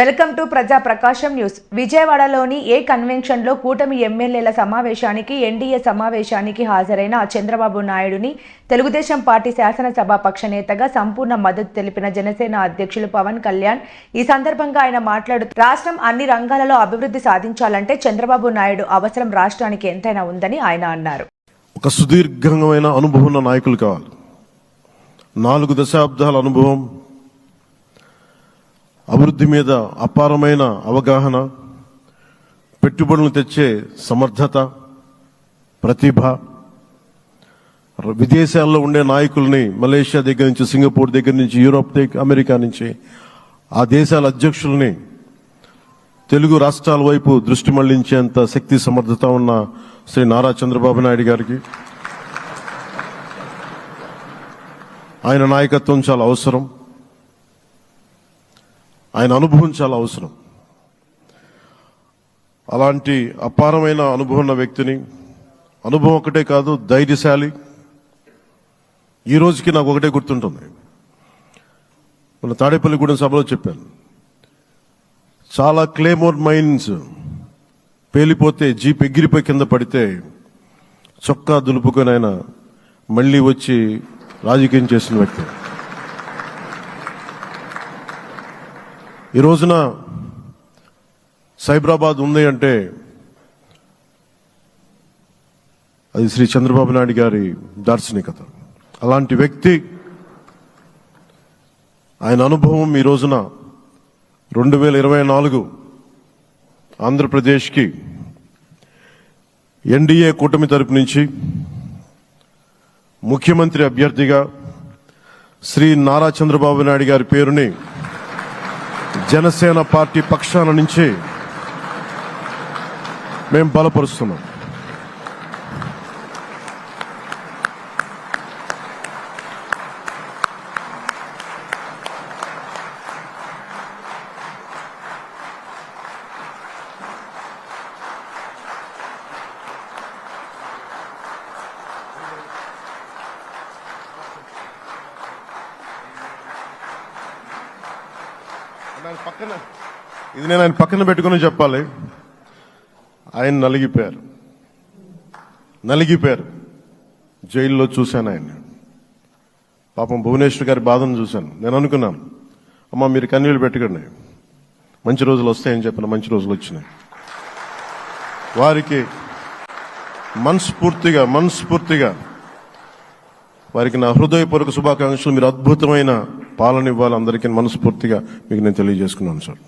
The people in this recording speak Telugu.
వెల్కమ్ టు ప్రజా ప్రకాశం న్యూస్. విజయవాడలోని ఏ కన్వెన్షన్లో కూటమి ఎమ్మెల్యేల సమావేశానికి ఎన్డీఏ సమావేశానికి హాజరైన చంద్రబాబు నాయుడుని తెలుగుదేశం పార్టీ శాసనసభాపక్ష నేతగా సంపూర్ణ మద్దతు తెలిపిన జనసేన అధ్యక్షులు పవన్ కళ్యాణ్ ఈ సందర్భంగా ఆయన మాట్లాడుతూ రాష్ట్రం అన్ని రంగాలలో అభివృద్ధి సాధించాలంటే చంద్రబాబు నాయుడు అవసరం రాష్ట్రానికి ఎంతైనా ఉందని ఆయన అన్నారు. ఒక సుదీర్ఘమైన అనుభవం ఉన్న నాయకులు కావాలి. 4 దశాబ్దాల అనుభవం, అభివృద్ధి మీద అపారమైన అవగాహన, పెట్టుబడులను తెచ్చే సమర్థత, ప్రతిభ, విదేశాల్లో ఉండే నాయకుల్ని మలేషియా దగ్గర నుంచి, సింగపూర్ దగ్గర నుంచి, యూరోప్ అమెరికా నుంచి ఆ దేశాల అధ్యక్షుల్ని తెలుగు రాష్ట్రాల వైపు దృష్టి మళ్లించేంత శక్తి సమర్థత ఉన్న శ్రీ నారా చంద్రబాబు నాయుడు గారికి ఆయన నాయకత్వం చాలా అవసరం, ఆయన అనుభవం చాలా అవసరం. అలాంటి అపారమైన అనుభవం ఉన్న వ్యక్తిని, అనుభవం ఒకటే కాదు, ధైర్యశాలి. ఈ రోజుకి నాకు ఒకటే గుర్తుంటుంది. మన తాడేపల్లిగూడెం సభలో చెప్పాను, చాలా క్లేమోర్ మైన్స్ పేలిపోతే, జీప్ ఎగిరిపోయి కింద పడితే చొక్కా దులుపుకొని ఆయన మళ్ళీ వచ్చి రాజకీయం చేసిన వ్యక్తి. ఈ రోజున సైబరాబాద్ ఉంది అంటే అది శ్రీ చంద్రబాబు నాయుడు గారి దార్శనికత. అలాంటి వ్యక్తి, ఆయన అనుభవం ఈ రోజున 2024 ఆంధ్రప్రదేశ్కి ఎన్డీఏ కూటమి తరపు నుంచి ముఖ్యమంత్రి అభ్యర్థిగా శ్రీ నారా చంద్రబాబు నాయుడు గారి పేరుని జనసేన పార్టీ పక్షాన నుంచి మేము బలపరుస్తున్నాం. ఇది నేను ఆయన పక్కన పెట్టుకుని చెప్పాలి. ఆయన నలిగిపోయారు. జైల్లో చూశాను ఆయన. పాపం భువనేశ్వర్ గారి బాధను చూశాను. నేను అనుకున్నాను, అమ్మ మీరు కన్నీళ్ళు పెట్టకండి, మంచి రోజులు వస్తాయని చెప్పిన మంచి రోజులు వచ్చినాయి. వారికి మనస్ఫూర్తిగా వారికి నా హృదయపూర్వక శుభాకాంక్షలు. మీరు అద్భుతమైన పాలన ఇవ్వాలి అందరికీ మనస్ఫూర్తిగా మీకు నేను తెలియజేసుకున్నాను సార్.